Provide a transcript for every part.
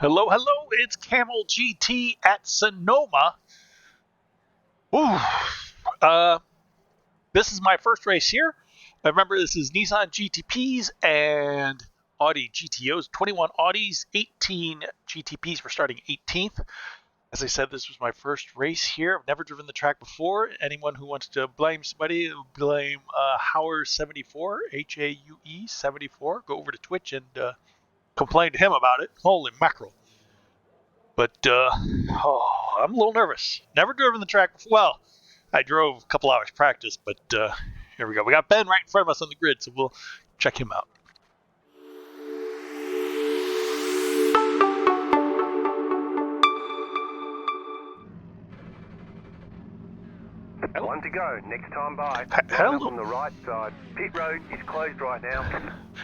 Hello, hello, it's Kamel GT at Sonoma. Ooh, this is my first race here. Remember, this is Nissan GTPs and Audi GTOs, 21 Audis, 18 GTPs. We're starting 18th. As I said, this was my first race here. I've never driven the track before. Anyone who wants to blame somebody, blame Hauer74, H-A-U-E 74. Go over to Twitch and complain to him about it. Holy mackerel. But I'm a little nervous. Never driven the track before. Well, I drove a couple hours practice, but here we go. We got Ben right in front of us on the grid, so we'll check him out. One to go. Next time by. Hello. On the right side. Pit road is closed right now.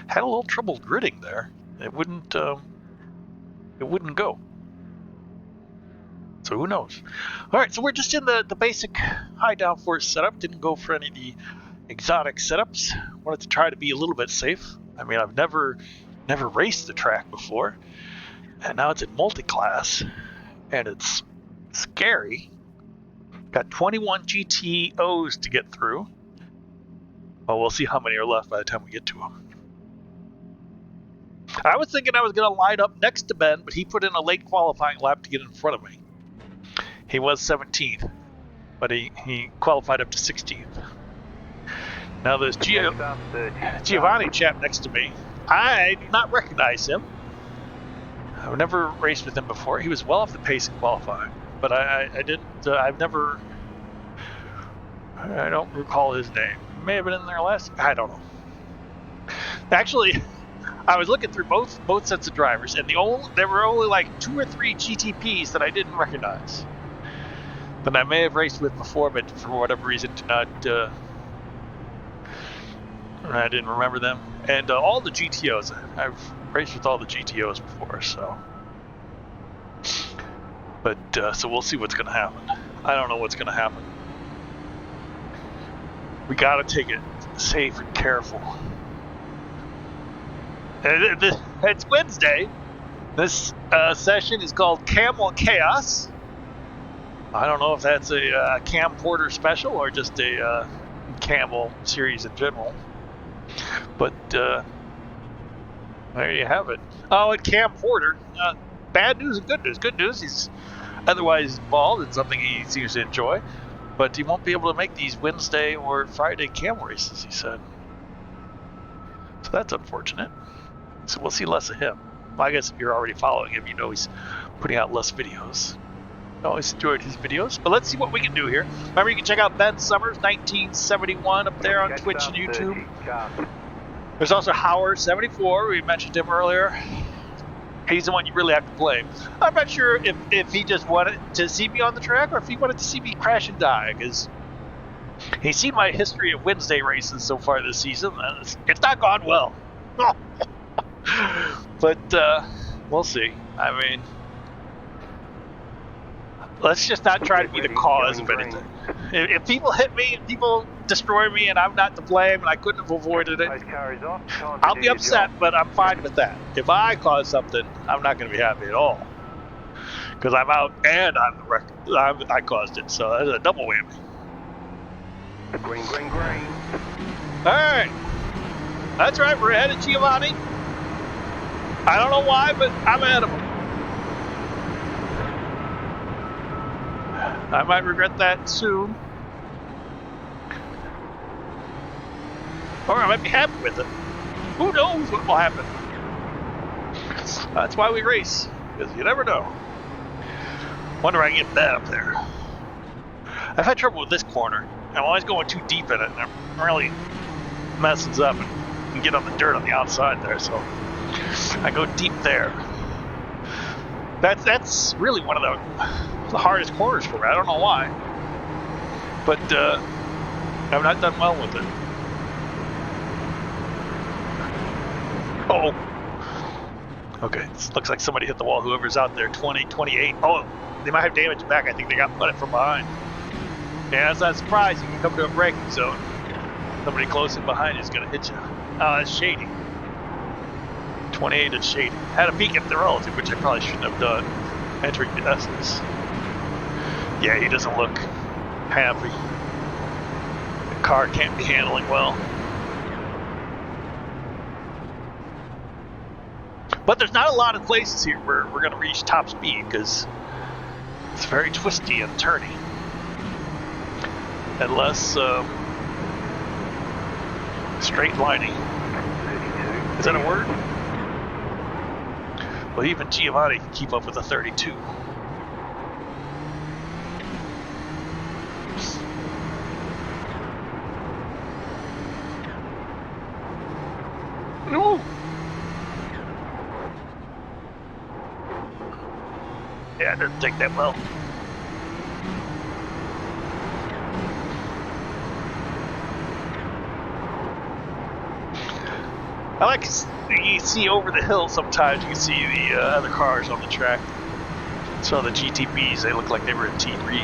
Had a little trouble gridding there. It wouldn't go. So who knows? All right, so we're just in the basic high downforce setup. Didn't go for any of the exotic setups. Wanted to try to be a little bit safe. I mean, I've never raced the track before, and now it's in multi-class, and it's scary. Got 21 GTOs to get through. Well, we'll see how many are left by the time we get to them. I was thinking I was going to line up next to Ben, but he put in a late qualifying lap to get in front of me. He was 17th, but he qualified up to 16th. Now there's Giovanni chap next to me. I do not recognize him. I've never raced with him before. He was well off the pace in qualifying, but I didn't. I don't recall his name. May have been in there last. I don't know. Actually, I was looking through both sets of drivers, and there were only like 2 or 3 GTPs that I didn't recognize. That I may have raced with before, but for whatever reason I didn't remember them. And all the GTOs, I've raced with all the GTOs before, so. But so we'll see what's going to happen. I don't know what's going to happen. We got to take it safe and careful. It's Wednesday. This session is called Kamel Chaos. I don't know if that's a Cam Porter special or just a Kamel series in general. But there you have it. Oh, and Cam Porter. Bad news and good news. Good news, he's otherwise involved in something he seems to enjoy. But he won't be able to make these Wednesday or Friday Camel races, he said. So that's unfortunate. So we'll see less of him. Well, I guess if you're already following him, you know he's putting out less videos. I always enjoyed his videos. But let's see what we can do here. Remember, you can check out Ben Summers, 1971, up there on Twitch and YouTube. There's also Hauer74. We mentioned him earlier. He's the one you really have to blame. I'm not sure if he just wanted to see me on the track or if he wanted to see me crash and die, because he's seen my history of Wednesday races so far this season, and it's not gone well. But we'll see. I mean, let's just not try to be the cause of anything. If people hit me and people destroy me and I'm not to blame and I couldn't have avoided it, I'll be upset, but I'm fine with that. If I cause something, I'm not going to be happy at all, because I'm out and I'm the wreck. I caused it, so that's a double whammy. Green. All right, that's right. We're ahead of Giovanni. I don't know why, but I'm ahead of him. I might regret that soon. Or I might be happy with it. Who knows what will happen? That's why we race, because you never know. Wonder if I can get that up there. I've had trouble with this corner. I'm always going too deep in it, and I'm really messing up and get on the dirt on the outside there, so I go deep there. That's really one of the hardest corners for me. I don't know why, but I've not done well with it. Oh, okay. This looks like somebody hit the wall. Whoever's out there, 28. Oh, they might have damage back. I think they got put it from behind. Yeah, that's not surprising. You come to a braking zone, somebody close in behind you is going to hit you. Oh, that's shady. 28 at Shady. Had a peek at the relative, which I probably shouldn't have done. Entering the S's. Yeah, he doesn't look happy. The car can't be handling well. But there's not a lot of places here where we're going to reach top speed because it's very twisty and turny. Unless straight lining. Is that a word? Well, even Giovanni can keep up with a 32. No. Yeah, it doesn't take that well. I like you see over the hill sometimes you can see the other cars on the track. So the GTBs, they look like they were in T3.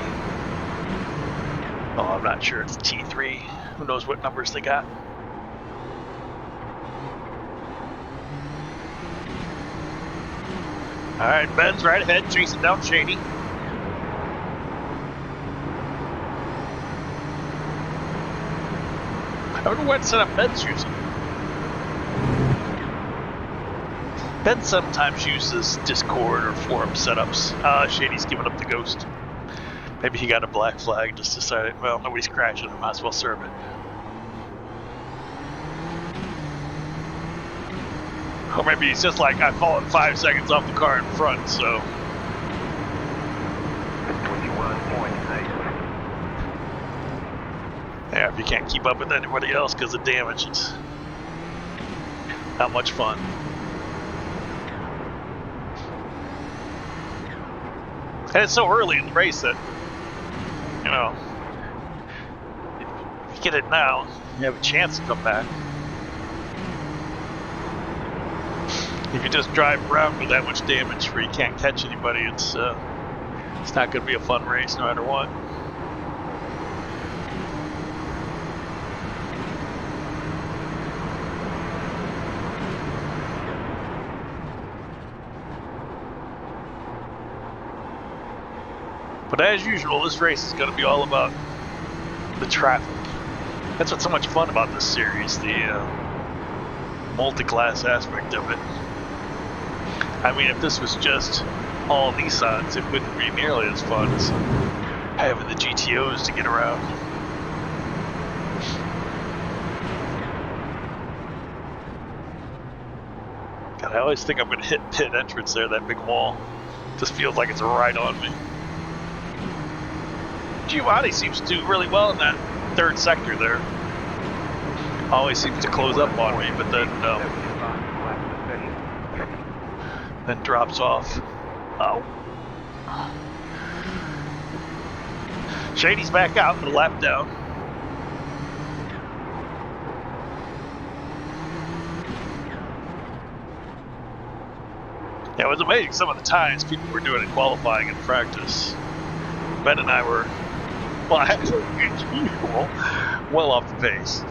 Oh, I'm not sure it's T3. Who knows what numbers they got. Alright, Ben's right ahead, chasing down Shady. I wonder what setup Ben's using. Ben sometimes uses Discord or forum setups. Shady's giving up the ghost. Maybe he got a black flag and just decided, well, nobody's crashing, I might as well serve it. Or maybe he's just like, I've fallen 5 seconds off the car in front, so. 21.8. Yeah, if you can't keep up with anybody else because of damage, it's not much fun. And it's so early in the race that, you know, if you get it now, you have a chance to come back. If you just drive around with that much damage where you can't catch anybody, it's not going to be a fun race no matter what. But as usual, this race is going to be all about the traffic. That's what's so much fun about this series, the multi-class aspect of it. I mean, if this was just all Nissans, it wouldn't be nearly as fun as having the GTOs to get around. God, I always think I'm going to hit pit entrance there, that big wall. Just feels like it's right on me. Giovanni seems to do really well in that third sector there. Always seems to close up on me, but then drops off. Oh. Shady's back out with a lap down. Yeah, it was amazing some of the times people were doing in qualifying and practice. Ben and I were, well, actually, as usual, well off the pace.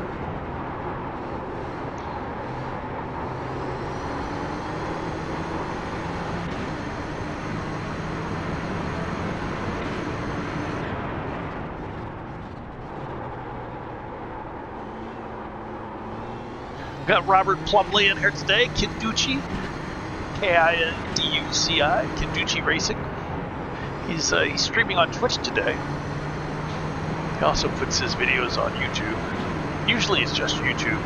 Got Robert Plumley in here today, Kinducci, K-I-N-D-U-C-I, Kinducci Racing. He's streaming on Twitch today. He also puts his videos on YouTube. Usually it's just YouTube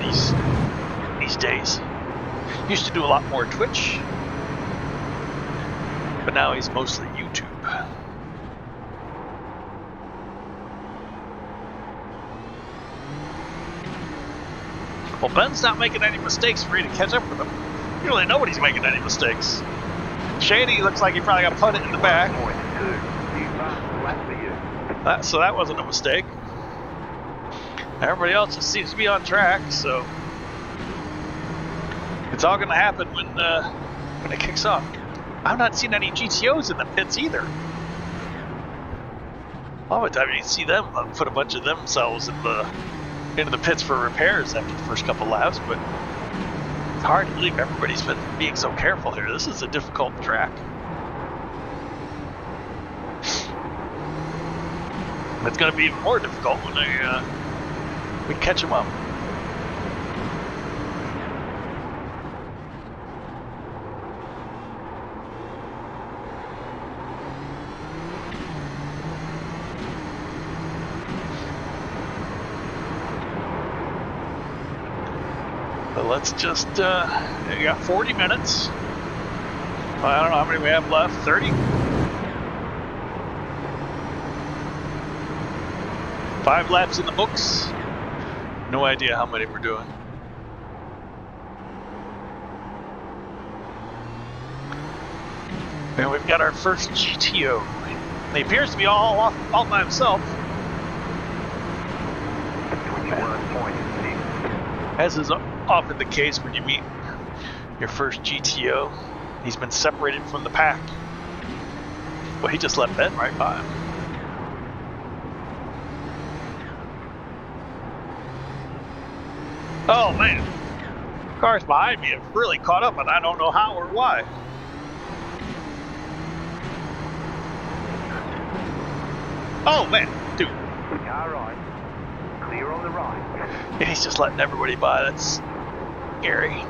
these days. Used to do a lot more Twitch, but now he's mostly YouTube. Well, Ben's not making any mistakes for me to catch up with him. Usually nobody's making any mistakes. Shady looks like he probably got put it in the back. So that wasn't a mistake. Everybody else just seems to be on track, so it's all going to happen when it kicks off. I've not seen any GTOs in the pits either. All the time you see them put a bunch of themselves into the pits for repairs after the first couple laps, but hard to believe everybody's been being so careful here. This is a difficult track. It's going to be even more difficult when we catch them up. But let's just, we got 40 minutes. I don't know how many we have left, 30? 5 laps in the books. No idea how many we're doing. And we've got our first GTO. He appears to be all by himself. 21.6. As is often the case when you meet your first GTO, he's been separated from the pack. Well, he just let Ben right by him. Oh man, cars behind me have really caught up and I don't know how or why. Oh man, dude. Car right. Clear on the right. And he's just letting everybody by. That's scary.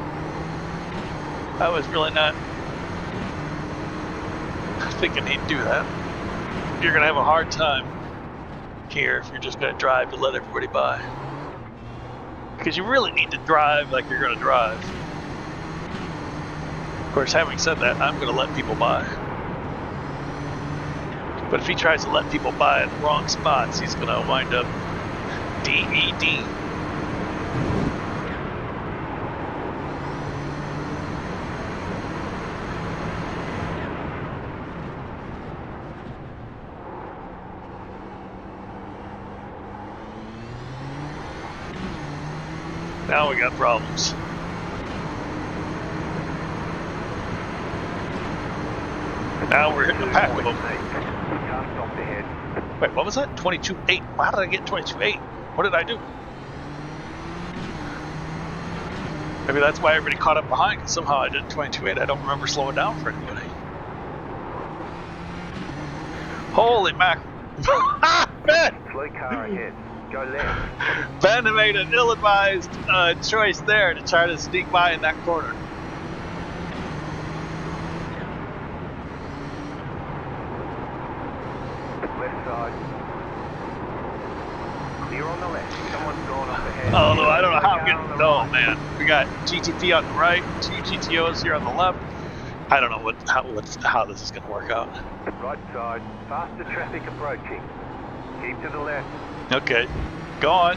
I was really not thinking he'd do that. You're gonna have a hard time here if you're just gonna drive to let everybody by. Because you really need to drive like you're gonna drive. Of course, having said that, I'm gonna let people by. But if he tries to let people by at the wrong spots, he's gonna wind up DED. Now we got problems. Now we're hitting the pack with them. Wait, what was that? 22.8. How did I get 22.8? What did I do? Maybe that's why everybody caught up behind, because somehow I did 22.8. I don't remember slowing down for anybody. Holy mackerel. Ben! Slow car ahead. Go left. Ben made an ill-advised choice there to try to sneak by in that corner. Left side. Clear on the left. Someone's gone off ahead. Although I don't know how I'm getting. Oh man, we got GTP on the right, 2 GTOs here on the left. I don't know how this is going to work out. Right side. Faster traffic approaching. Keep to the left. Okay, go on.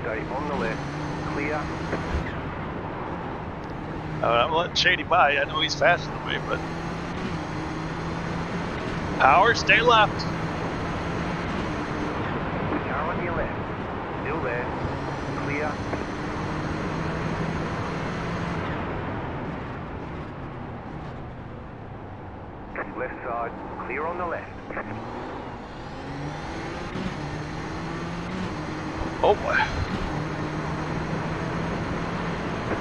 Stay on the left. Clear. I'm letting Shady by. I know he's faster than me, but Power, stay left. Car on your left. Still there. Clear. Left side. Clear on the left. Oh boy.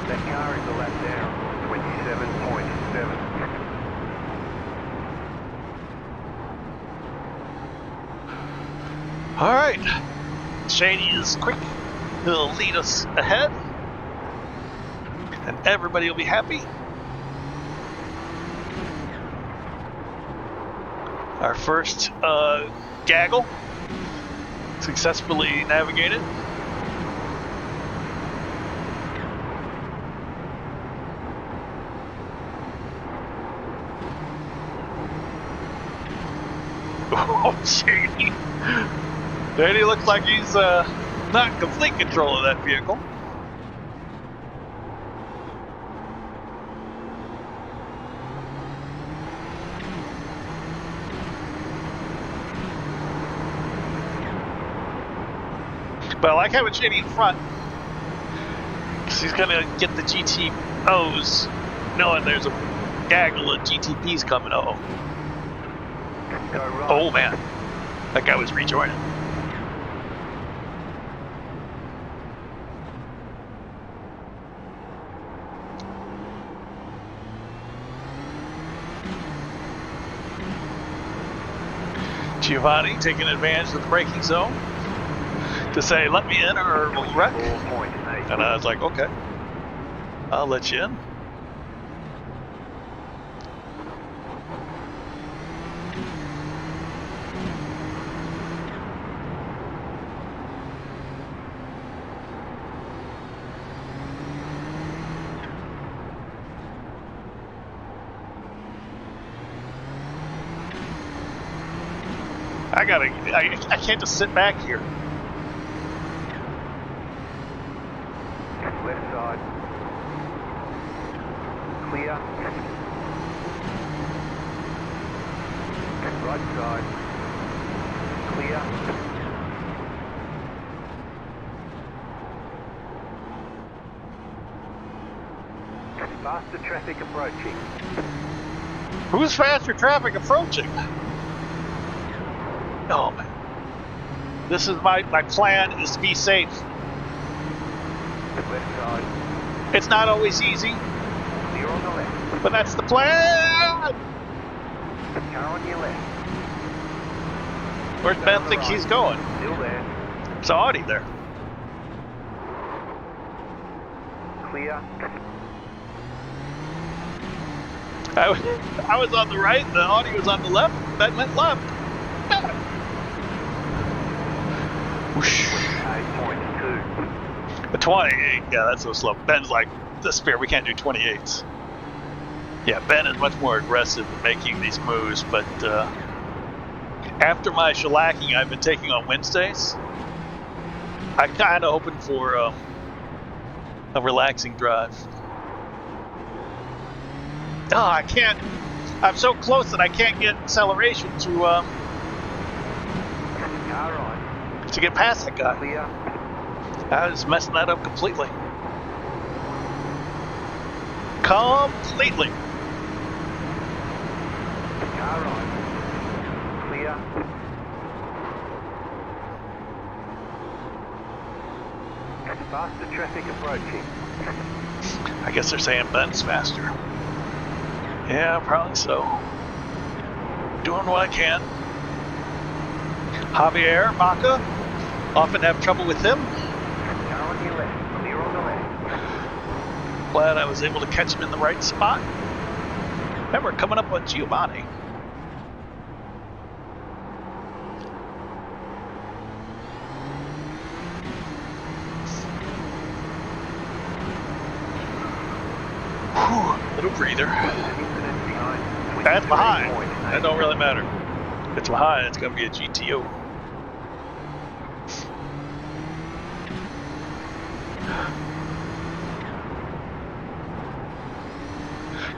That car is a lap down. 27.7. All right. Shady is quick. He'll lead us ahead, and everybody will be happy. Our first gaggle successfully navigated. Oh, Shady. Shady looks like he's not in complete control of that vehicle. But I like having Shady in front, because he's going to get the GTOs knowing there's a gaggle of GTPs coming. Uh-oh. Go right. Oh, man. That guy was rejoining. Giovanni taking advantage of the braking zone to say, let me in or we'll wreck. 4.8. And I was like, okay, I'll let you in. I can't just sit back here. Left side. Clear. Right side. Clear. Faster traffic approaching. Who's faster traffic approaching? Oh man. This is my plan is to be safe. Left side. It's not always easy, Clear on the left. but that's the plan. Car on your left. Where's Ben think he's going? Still there. It's Audi there. Clear. I was on the right, the Audi was on the left. That meant left. Whoosh. 8.2. A 28, yeah, that's so slow. Ben's like, the Spear, we can't do 28s. Yeah, Ben is much more aggressive in making these moves, but after my shellacking I've been taking on Wednesdays, I'm kind of hoping for a relaxing drive. Oh, I can't. I'm so close that I can't get acceleration to Car on. to get past that guy. Clear. I was messing that up completely. Completely. Car on. Clear. Faster traffic approaching. I guess they're saying Ben's faster. Yeah, probably so. Doing what I can. Javier, Baca, often have trouble with him. Car on your left. Clear on the left. Glad I was able to catch him in the right spot. Remember, coming up on Giovanni. Whew, little breather. That's behind. That don't really matter. If it's behind, it's going to be a GTO.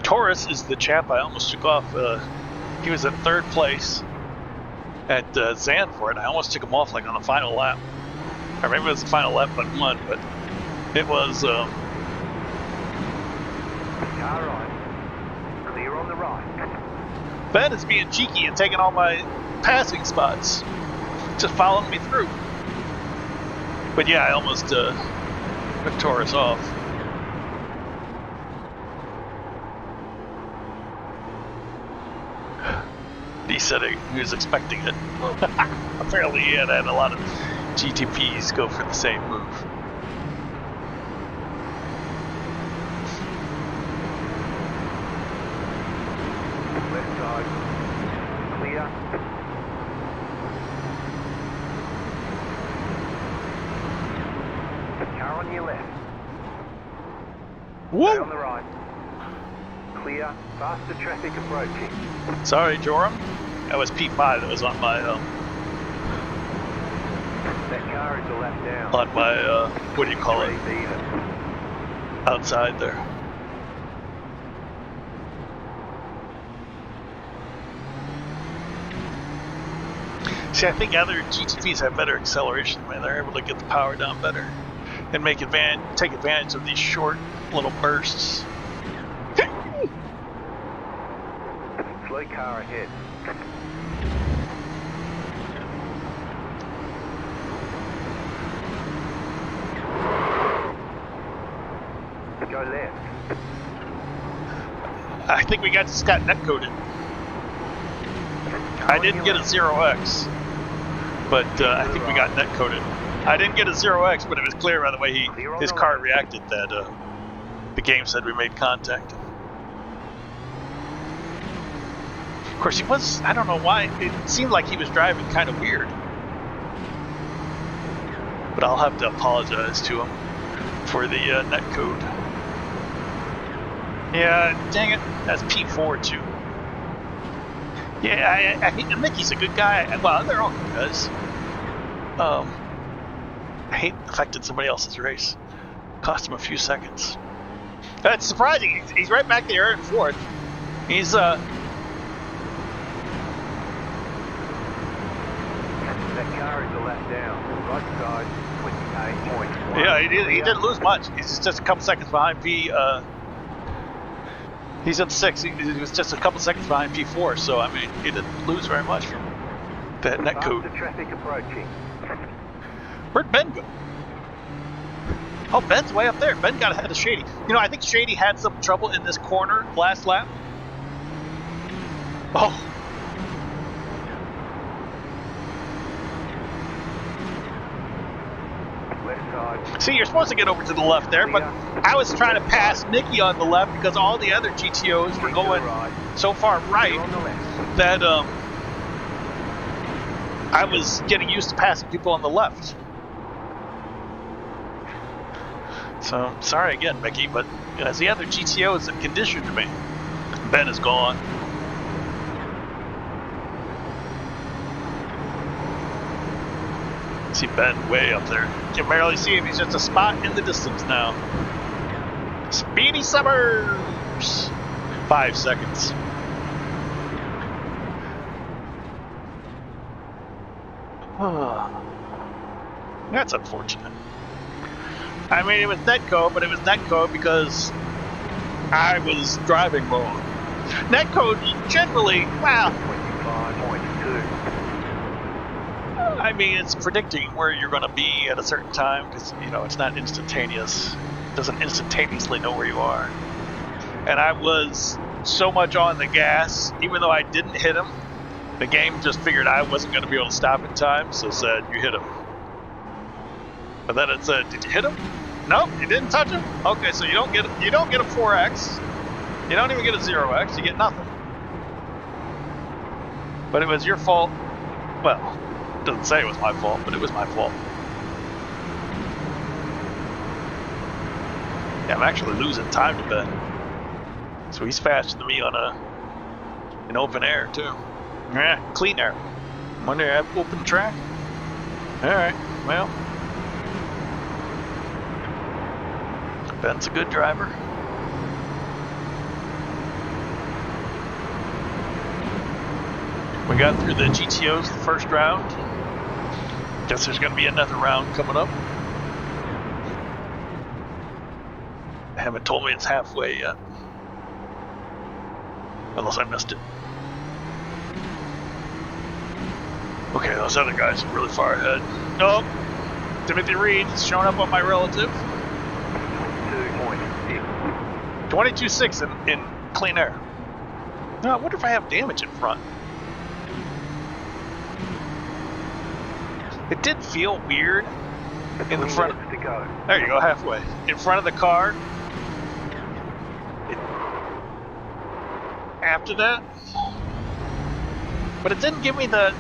Taurus is the chap I almost took off. He was in third place at Zandvoort. I almost took him off like on the final lap. I remember it was the final lap but one, but it was... Car on. Clear on the right. Ben is being cheeky and taking all my passing spots. Just following me through. But yeah, I almost took Taurus off. He said he was expecting it. Apparently he had a lot of GTPs go for the same move. Left side. Clear. Car on your left. Stay on Woo! the right. Clear. Faster traffic approaching. Sorry, Joram. That was P5 that was on my That car is a lap down. what do you call it? Race even. Outside there. See, I think other GTPs have better acceleration, man. They're able to get the power down better and take advantage of these short little bursts. Slow car ahead. Go left. I think we just got net coded. Car I didn't get a 0x, but I think we got net coded. I didn't get a 0x, but it was clear by the way his car reacted that the game said we made contact. Of course, he was, I don't know why, it seemed like he was driving kind of weird. But I'll have to apologize to him for the net code. Yeah, dang it, that's P4 too. Yeah, I hate, Mickey's a good guy. Well, they're all good guys. I hate affecting somebody else's race. Cost him a few seconds. That's surprising. He's right back there in fourth. He's That car is a lap down. Right side, 28 points. yeah, he didn't lose much. He's just a couple seconds behind P. He's in 6th. He was just a couple seconds behind P4. So I mean, he didn't lose very much from that net code. The traffic approaching. Where'd Ben go? Oh, Ben's way up there. Ben got ahead of Shady. You know, I think Shady had some trouble in this corner last lap. Oh. Left side. See, you're supposed to get over to the left there, but I was trying to pass Nicky on the left because all the other GTOs were going so far right You're on the left. that I was getting used to passing people on the left. So, sorry again, Mickey, but you know, it's the other GTOs that conditioned me. Ben is gone. See Ben way up there. You can barely see him. He's just a spot in the distance now. Speedy Summers! 5 seconds. That's unfortunate. I mean, it was netcode, but it was netcode because I was driving wrong. Netcode generally, well, 25.2. I mean, it's predicting where you're going to be at a certain time because, you know, it's not instantaneous. It doesn't instantaneously know where you are. And I was so much on the gas, even though I didn't hit him, the game just figured I wasn't going to be able to stop in time, so it said, you hit him. But then it said, did you hit him? Nope, you didn't touch him? Okay, so you don't get a 4X. You don't even get a 0X, you get nothing. But it was your fault. Well, it doesn't say it was my fault, but it was my fault. Yeah, I'm actually losing time to Ben. So he's faster than me on an open air too. Yeah, clean air. Wonder I have open track? Alright, well. Ben's a good driver. We got through the GTOs the first round. Guess there's going to be another round coming up. They haven't told me it's halfway yet. Unless I missed it. Okay, those other guys are really far ahead. Nope. Timothy Reed's showing up on my relative. 22.6 in clean air. Now, I wonder if I have damage in front. It did feel weird in the front. There you go, halfway. In front of the car. After that. But it didn't give me the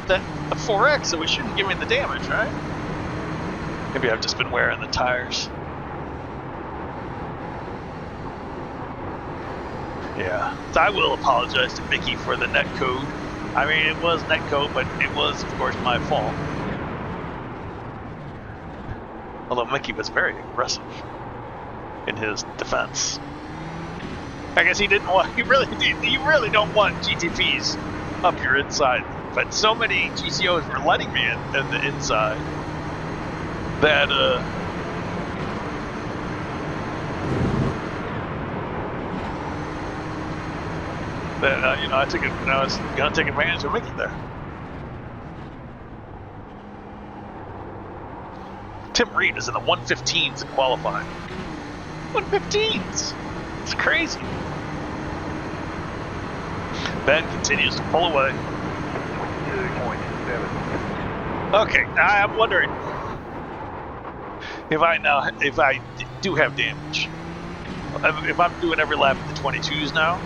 4X, so it shouldn't give me the damage, right? Maybe I've just been wearing the tires. Yeah, so I will apologize to Mickey for the netcode. I mean, it was netcode, but it was, of course, my fault. Although Mickey was very aggressive in his defense. I guess he didn't want, you really don't want GTPs up your inside. But so many GCOs were letting me in the inside that, you know, I was gonna take advantage of Mickey there. Tim Reed is in the 115s in qualifying. 115s! It's crazy. Ben continues to pull away. 27. Okay, I'm wondering if I do have damage. If I'm doing every lap of the 22s now.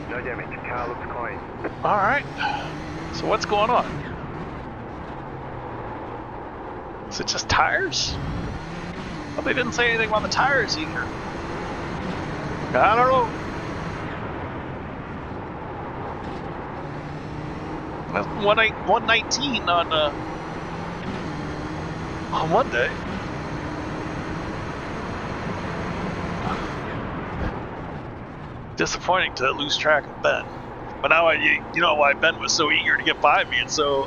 No damage. Car looks clean. All right. So what's going on? Is it just tires? Well, they didn't say anything about the tires either. I don't know. That's 119 on Monday. Disappointing to lose track of Ben. But now you know why Ben was so eager to get by me and so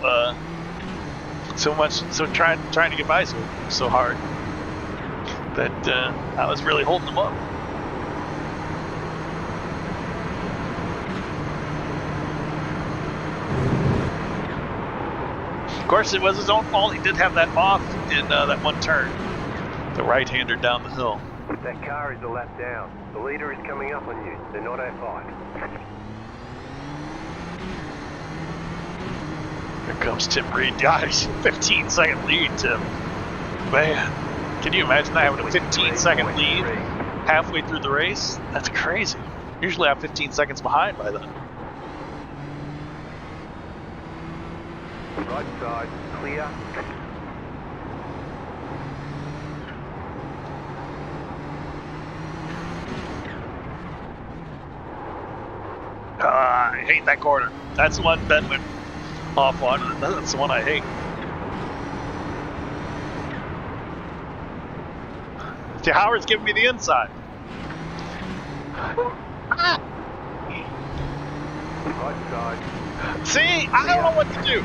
trying to get by so hard that I was really holding him up. Of course, it was his own fault. He did have that off in that one turn, the right-hander down the hill. That car is a lap down. The leader is coming up on you. They're not A5. Here comes Tim Reed. Guys, 15-second lead, Tim. Man, can you imagine having a 15-second lead halfway through the race? That's crazy. Usually I'm 15 seconds behind by then. Right side, clear. I hate that corner. That's the one Ben went off on. That's the one I hate. See, Howard's giving me the inside. Right side. See, I don't know what to do.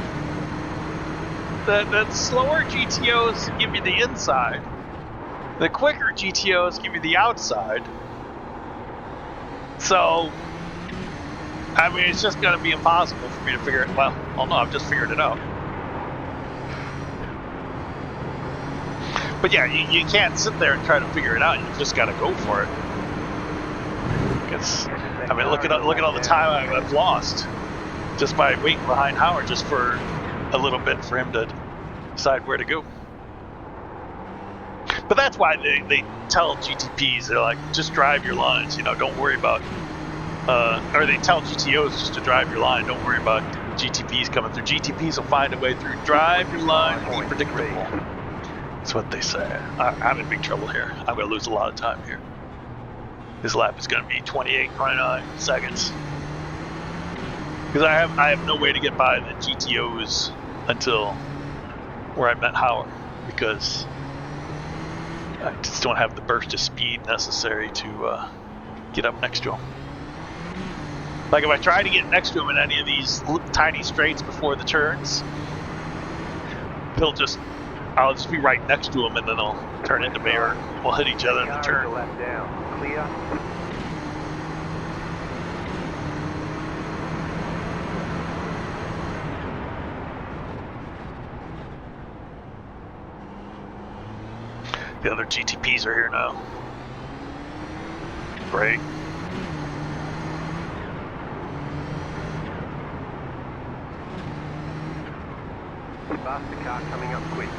The slower GTOs give me the inside. The quicker GTOs give me the outside. So, I mean, it's just going to be impossible for me to figure it. Well, no, I've just figured it out. But yeah, you can't sit there and try to figure it out. You just got to go for it. Because, I mean, look at all the time I've lost just by waiting behind Howard just for a little bit for him to decide where to go. But that's why they tell GTPs, they're like, just drive your lines, don't worry about, or they tell GTOs just to drive your line, don't worry about GTPs coming through. GTPs will find a way through. Drive your line, be predictable. That's what they say. I'm in big trouble here. I'm going to lose a lot of time here. This lap is going to be 28.9 seconds. Because I have no way to get by the GTOs until where I met Howard, because I just don't have the burst of speed necessary to get up next to him. Like if I try to get next to him in any of these tiny straights before the turns, I'll just be right next to him and then he'll turn into me or we'll hit each other in the turn. Lap down. Clear. The other GTPs are here now. Great. Faster car coming up quick.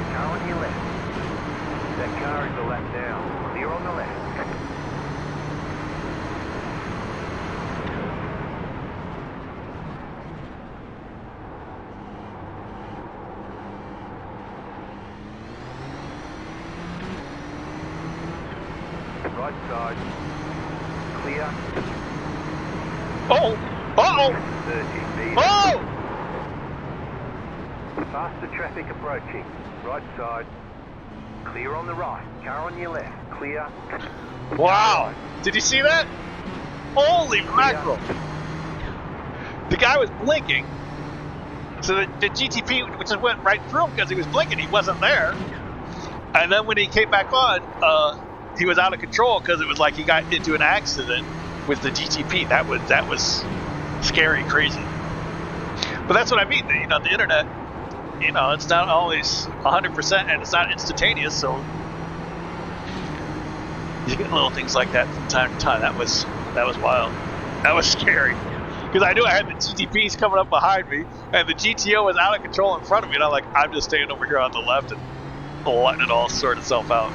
Car on your left. That car is a lap down. Clear on the left. Right side. Clear. Oh! Uh-oh! 30 meters. Oh! Faster traffic approaching. Right side. Clear on the right. Car on your left. Clear. Wow! Did you see that? Holy mackerel! The guy was blinking. So the GTP just went right through him because he was blinking. He wasn't there. And then when he came back on, he was out of control because it was like he got into an accident with the GTP. That was scary, crazy. But that's what I mean. The internet, it's not always 100% and it's not instantaneous. So you get little things like that from time to time. That was wild. That was scary. Because I knew I had the GTPs coming up behind me, and the GTO was out of control in front of me, and I'm like, I'm just staying over here on the left and letting it all sort itself out.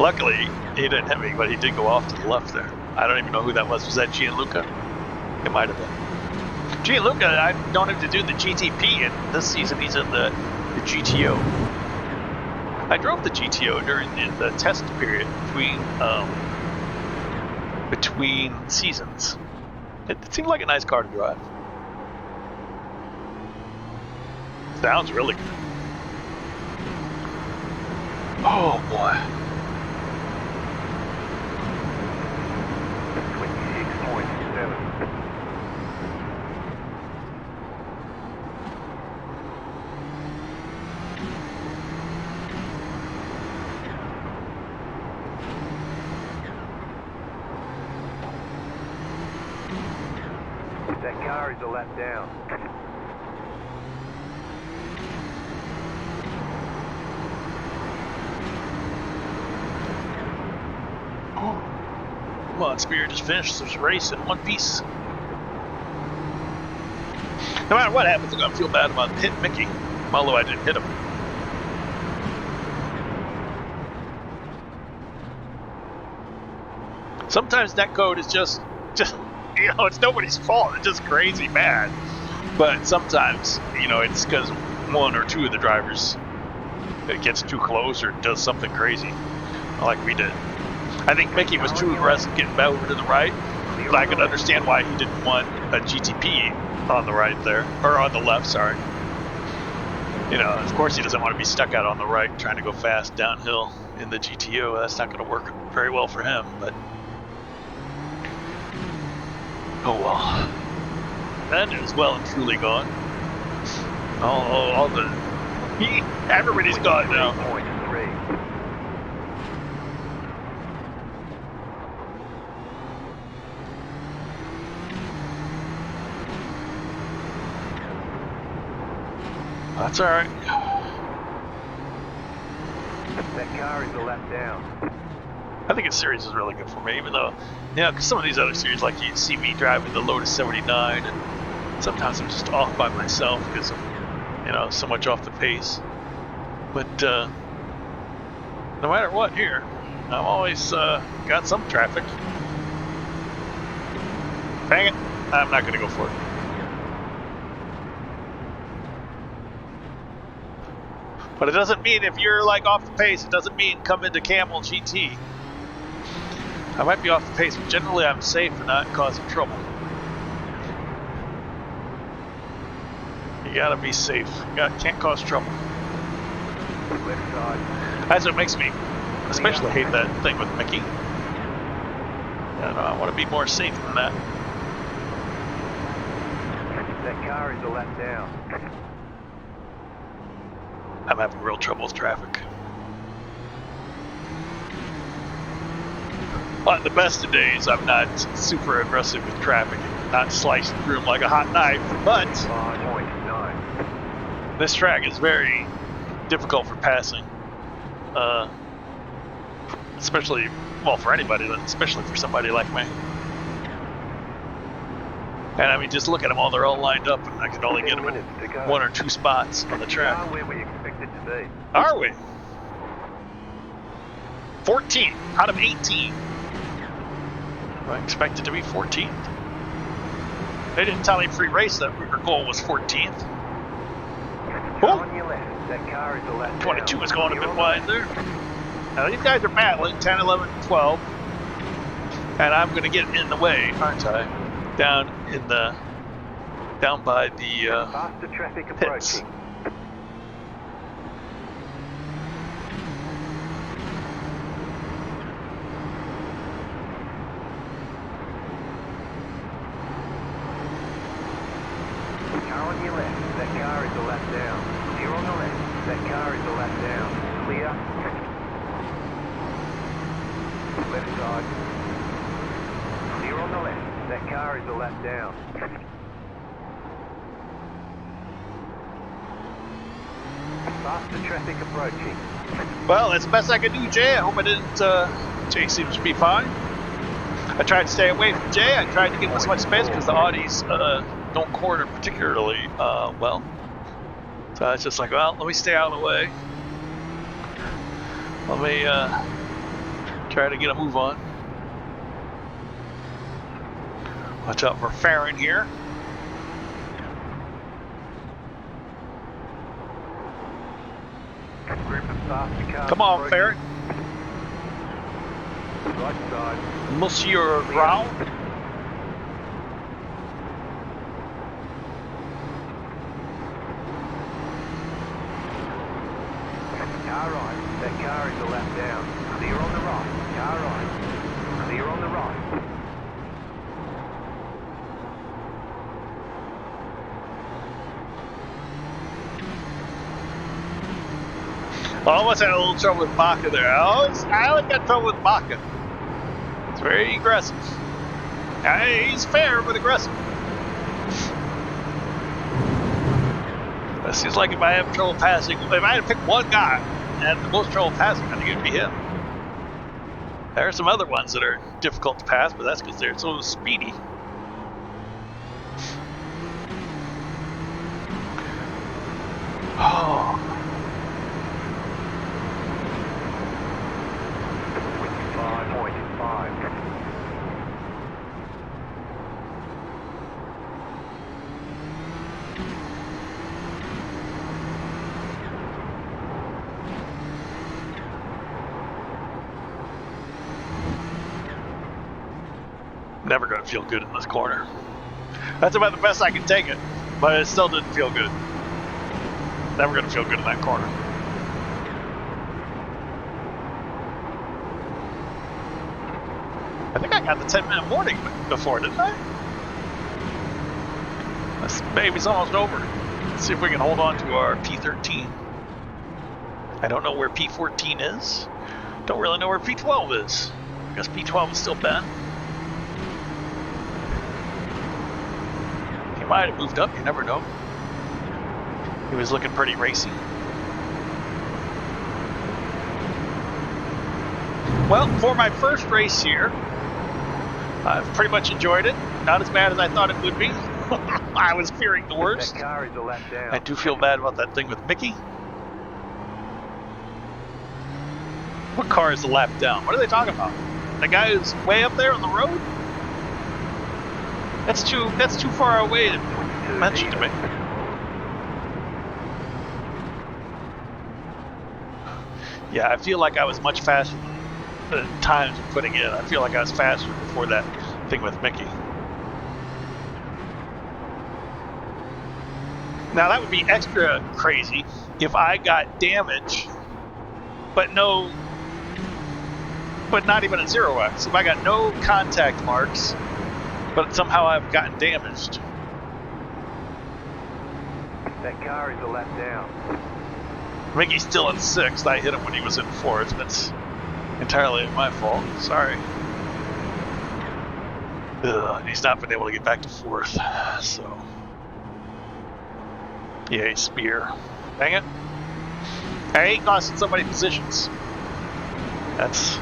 Luckily, he didn't hit me, but he did go off to the left there. I don't even know who that was. Was that Gianluca? It might have been. Gianluca, I've known him to do the GTP, and this season he's in the GTO. I drove the GTO during the test period between seasons. It seemed like a nice car to drive. Sounds really good. Oh boy. 26.7. That car is a lap down. Come on, Spear, just finish this race in one piece. No matter what happens, I'm going to feel bad about hitting Mickey, although I didn't hit him. Sometimes netcode is just you know, it's nobody's fault. It's just crazy bad. But sometimes, you know, it's because one or two of the drivers it gets too close or does something crazy, like we did. I think Mickey was too aggressive getting back over to the right, but I could understand why he didn't want a GTP on the right there, or on the left, sorry. You know, of course he doesn't want to be stuck out on the right trying to go fast downhill in the GTO. That's not going to work very well for him, but oh well. That is well and truly gone. All the everybody's gone now. 3.3. That's all right. That car is a lap down. I think this series is really good for me, even though, you know, because some of these other series, like you see me driving the Lotus 79, and sometimes I'm just off by myself because I'm, you know, so much off the pace. But no matter what here, I've always got some traffic. Dang it, I'm not going to go for it. But it doesn't mean if you're like off the pace, it doesn't mean come into Kamel GT. I might be off the pace, but generally I'm safe and not causing trouble. You gotta be safe. Can't cause trouble. Left side. That's what makes me especially hate that thing with Mickey. And I want to be more safe than that. That car is a lap down. I'm having real trouble with traffic. On the best of days, I'm not super aggressive with traffic, not slicing through them like a hot knife, but 5.9. this track is very difficult for passing. Especially, well, for anybody, but especially for somebody like me. And I mean, just look at them all, they're all lined up, and I can only get them in one or two spots on the track. Are where we expected to be. Are we? 14 out of 18. I expected to be 14th. They didn't tell me pre-race that our goal was 14th. Car on your left. That car is a lap down. 22 is going a bit wide there. Now these guys are battling 10, 11, 12. And I'm going to get in the way, aren't I? Down by the faster traffic pits. approaching. Car on your left. That car is a lap down. Clear on the left. That car is a lap down. Clear. Left side. Clear on the left. That car is a lap down. Faster traffic approaching. Well, that's the best I can do, Jay. I hope I didn't. Jay seems to be fine. I tried to stay away from Jay. I tried to give him as much space because the Audis don't corner particularly well. So I was just like, well, let me stay out of the way. Let me try to get a move on. Watch out for Farron here. Come on, Farron. Right side. Monsieur Brown. Car right. That car is a lap down. Clear on the right. Car right. Clear on the right. I almost had a little trouble with Baca there. I always got trouble with Baca. It's very aggressive. He's fair, but aggressive. It seems like if I have trouble passing, if I had to pick one guy and the most trouble passing, I think it'd be him. There are some other ones that are difficult to pass, but that's because they're so speedy. Oh. 25.5. Never going to feel good in this corner. That's about the best I can take it, but it still didn't feel good. Never going to feel good in that corner. I think I got the 10-minute warning before, didn't I? This baby's almost over. Let's see if we can hold on to our P13. I don't know where P14 is. Don't really know where P12 is. I guess P12 is still Ben. He might have moved up, you never know. He was looking pretty racy. Well, for my first race here, I've pretty much enjoyed it. Not as bad as I thought it would be. I was fearing the worst. That car is a lap down. I do feel bad about that thing with Mickey. What car is the lap down? What are they talking about? The guy who's way up there on the road? That's too far away to mention to me. Yeah, I feel like I was much faster than the times of putting in. I feel like I was faster before that thing with Mickey. Now that would be extra crazy if I got damage, but not even a 0x. If I got no contact marks, but somehow I've gotten damaged. That car is a lap down. Mickey's still in 6th. I hit him when he was in 4th. That's entirely my fault. Sorry. He's not been able to get back to 4th. So. Yay, Spear. Dang it. I hate costing somebody positions. That's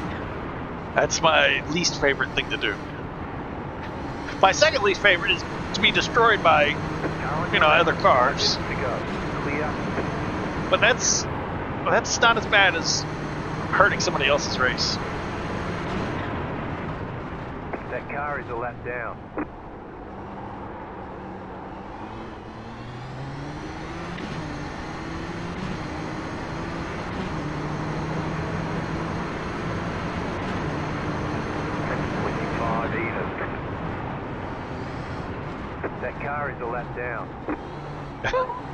my least favorite thing to do. My second least favorite is to be destroyed by, other cars. But that's not as bad as hurting somebody else's race. That car is a lap down. That car is a lap down.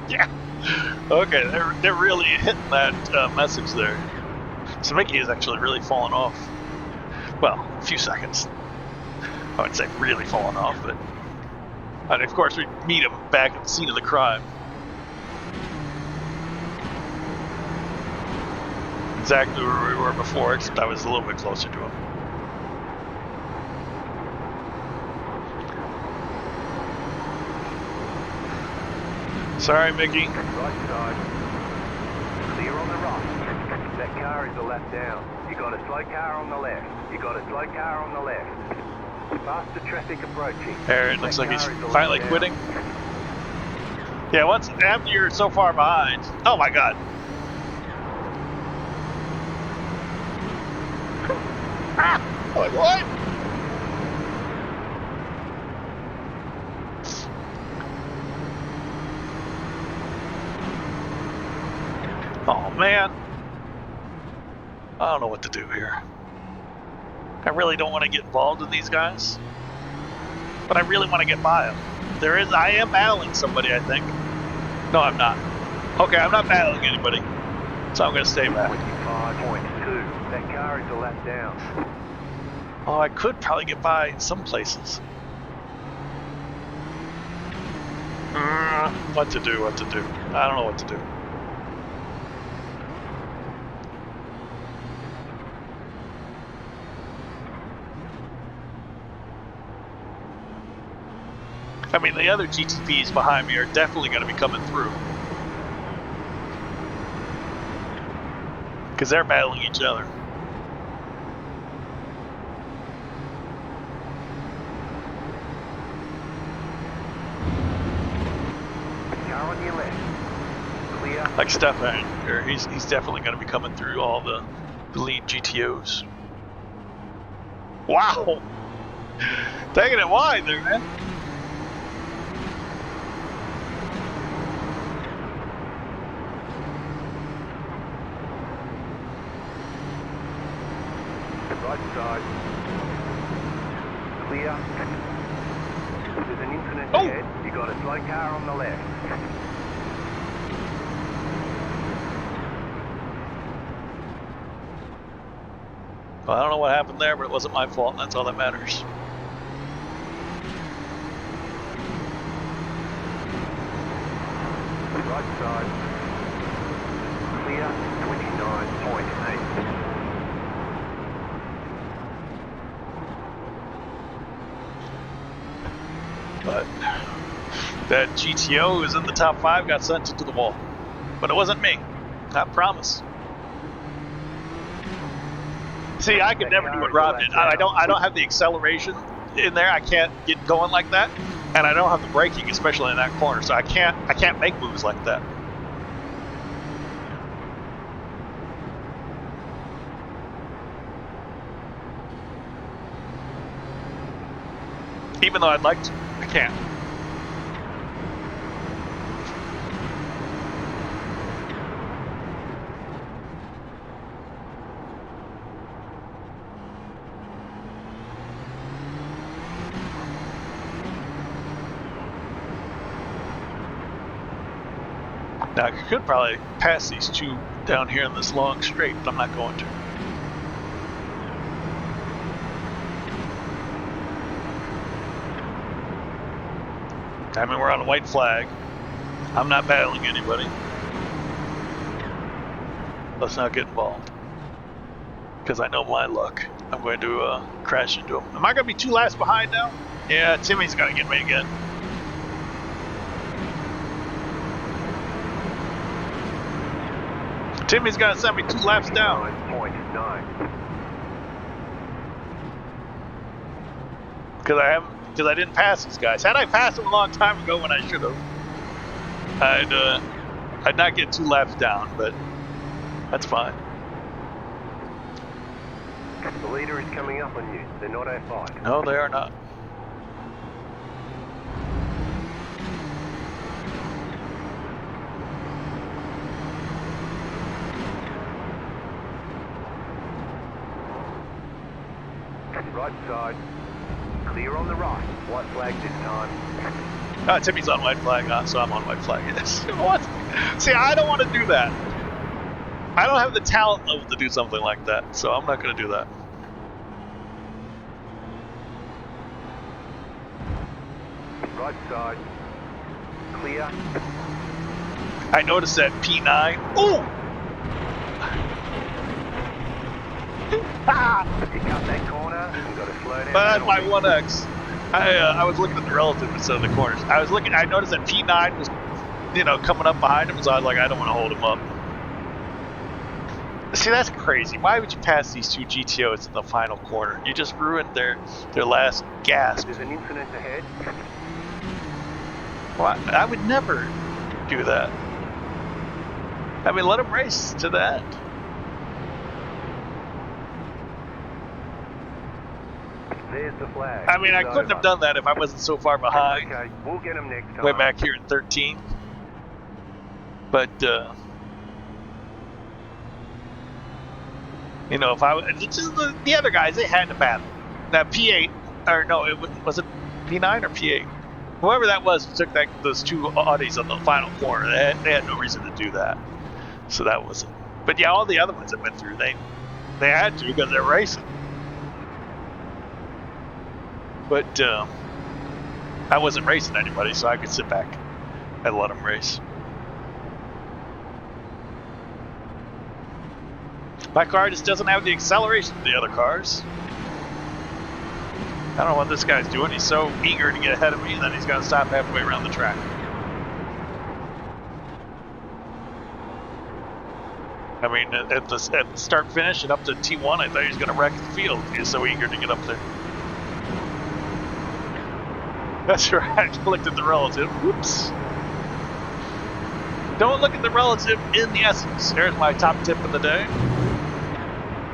Yeah. Okay, they're really hitting that message there. So Mickey is actually really falling off. Well, a few seconds. I wouldn't say really falling off, but and of course we meet him back at the scene of the crime. Exactly where we were before, except I was a little bit closer to him. Sorry, Mickey. Right side. Clear on the right. That car is a lap down. You got a slow car on the left. You got a slow car on the left. Faster traffic approaching. There, it looks That like he's car is a finally left quitting. down. Yeah, once after you're so far behind. Oh my god. Ah! I'm like, what? Oh man. I don't know what to do here. I really don't want to get involved in these guys, but I really want to get by them. I am battling somebody, I think. No, I'm not. Okay, I'm not battling anybody, so I'm going to stay back. 25.2. That car is a lap down. Oh, I could probably get by in some places. What to do, what to do. I don't know what to do. I mean, the other GTPs behind me are definitely going to be coming through. Because they're battling each other. Car on your left. Clear. Like Stefan here, he's definitely going to be coming through all the lead GTOs. Wow! Taking it wide there, man. Right side. Clear. There's an incident ahead. You got a slow car on the left. Well, I don't know what happened there, but it wasn't my fault, and that's all that matters. Right side. Clear. 29.8. But that GTO who was in the top 5 got sent into the wall. But it wasn't me. I promise. See, I could never do what Rob did. I don't have the acceleration in there. I can't get going like that. And I don't have the braking, especially in that corner. So I can't make moves like that. Even though I'd like to, I can't. Now I could probably pass these two down here in this long straight, but I'm not going to. I mean, we're on a white flag. I'm not battling anybody. Let's not get involved. Because I know my luck. I'm going to crash into him. Am I going to be 2 laps behind now? Yeah, Timmy's got to get me again. Timmy's got to send me 2 laps down. 9.9. Because I didn't pass these guys. Had I passed them a long time ago when I should have, I'd not get 2 laps down, but that's fine. The leader is coming up on you. They're not our fight. No, they are not. Right side. Clear on the right. White flag this time. Timmy's on white flag, so I'm on white flag. Yes. What? See, I don't want to do that. I don't have the talent level to do something like that, so I'm not going to do that. Right side. Clear. I noticed that P9. Ooh! Pick up that corner and got to slow down. But that's my 1X. I was looking at the relative instead of the corners. I noticed that P9 was, coming up behind him, so I was like, I don't want to hold him up. See, that's crazy. Why would you pass these two GTOs in the final corner? You just ruined their last gasp. There's an incident ahead. Well, I would never do that. I mean, let them race to that. There's the flag. I mean, I It's couldn't have over. done that if I wasn't so far behind. Okay, we'll get them next time. Way back here in 13. But, you know, if I it's just the other guys, they had to battle. That P8, or no, was it P9 or P8? Whoever that was who took those two Audis on the final corner, they had no reason to do that. So that wasn't. But yeah, all the other ones that went through, they had to because they're racing. But I wasn't racing anybody, so I could sit back and let them race. My car just doesn't have the acceleration of the other cars. I don't know what this guy's doing. He's so eager to get ahead of me, and then he's going to stop halfway around the track. I mean, at the start-finish and up to T1, I thought he was going to wreck the field. He was so eager to get up there. That's right. I looked at the relative. Whoops. Don't look at the relative in the essence. There's my top tip of the day.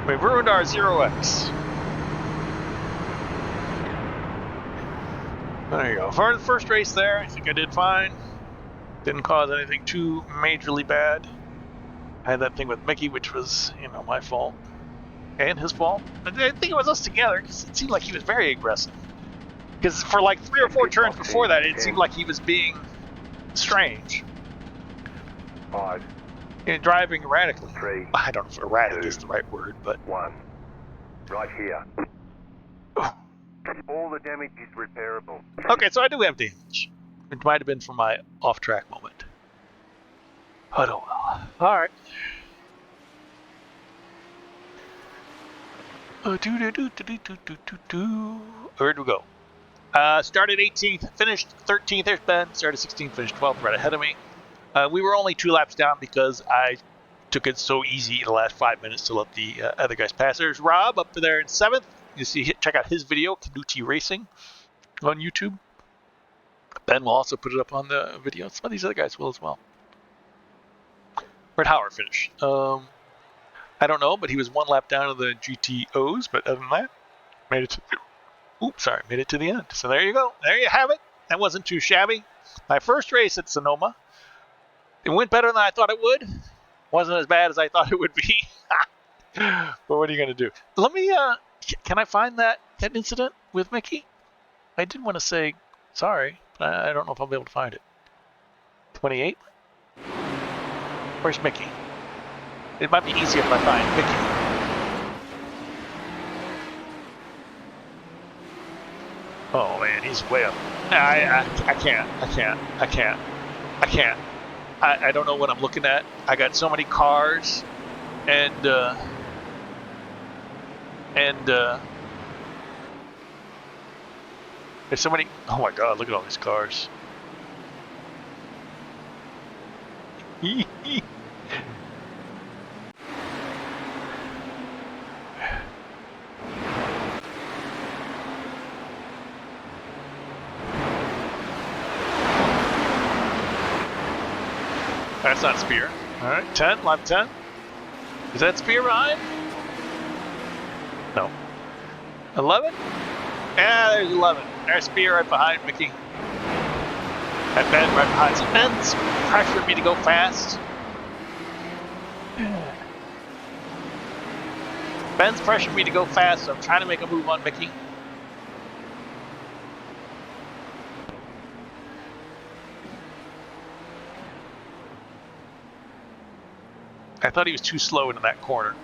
We've ruined our 0x. There you go. For the first race there, I think I did fine. Didn't cause anything too majorly bad. I had that thing with Mickey, which was, you know, my fault. And his fault. I think it was us together, because it seemed like he was very aggressive. Because for like 3 or 4 turns before that, it seemed like he was being strange. 5. And driving erratically. 3. I don't know if erratic 2, is the right word, but... 1. Right here. All the damage is repairable. Okay, so I do have damage. It might have been from my off-track moment. But oh well. Alright. Where'd we go? Started 18th, finished 13th. There's Ben. Started 16th, finished 12th, right ahead of me. We were only 2 laps down because I took it so easy in the last 5 minutes to let the other guys pass. There's Rob up there in 7th. You see, check out his video, Canucci Racing, on YouTube. Ben will also put it up on the video. Some of these other guys will as well. Where'd Howard finish? I don't know, but he was 1 lap down of the GTOs. But other than that, made it to the end. So there you go. There you have it. That wasn't too shabby. My first race at Sonoma. It went better than I thought it would. Wasn't as bad as I thought it would be. But what are you going to do? Let me, can I find that incident with Mickey? I did want to say sorry, but I don't know if I'll be able to find it. 28? Where's Mickey? It might be easier if I find Mickey. Oh man, he's way up. I can't. I don't know what I'm looking at. I got so many cars, and there's so many. Oh my God! Look at all these cars. That's not Spear. All right, 10, lap 10. Is that Spear behind? No. 11? Yeah, there's 11. There's Spear right behind Mickey. And Ben right behind. So Ben's pressured me to go fast. Ben's pressured me to go fast, so I'm trying to make a move on Mickey. I thought he was too slow into that corner.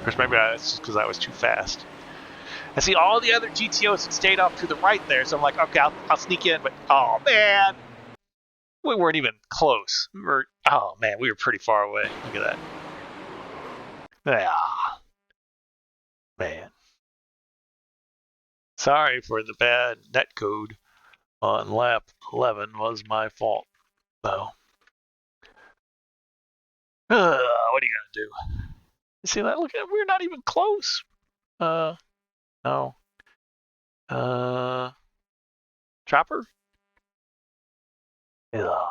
Or maybe that's just because I was too fast. I see all the other GTOs had stayed off to the right there, so I'm like, okay, I'll sneak in, but oh man, we weren't even close. We were pretty far away. Look at that. Yeah. Man. Sorry for the bad net code on lap 11. Was my fault, though. What are you gonna do? See that? Look at, we're not even close. No. Chopper? Yeah.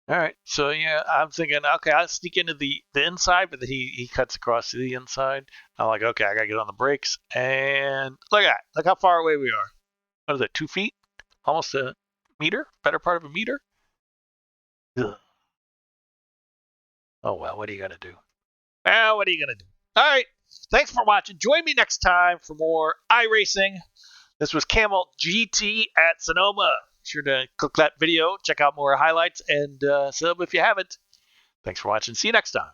All right, so yeah, I'm thinking, okay, I'll sneak into the inside, but then he cuts across to the inside. I'm like, okay, I gotta get on the brakes, and look at that, look how far away we are. What is it, 2 feet? Almost a meter? Better part of a meter? Ugh. Oh well, what are you gonna do? Well, what are you gonna do? All right, thanks for watching. Join me next time for more iRacing. This was Kamel GT at Sonoma. Be sure to click that video, check out more highlights, and sub if you haven't. Thanks for watching. See you next time.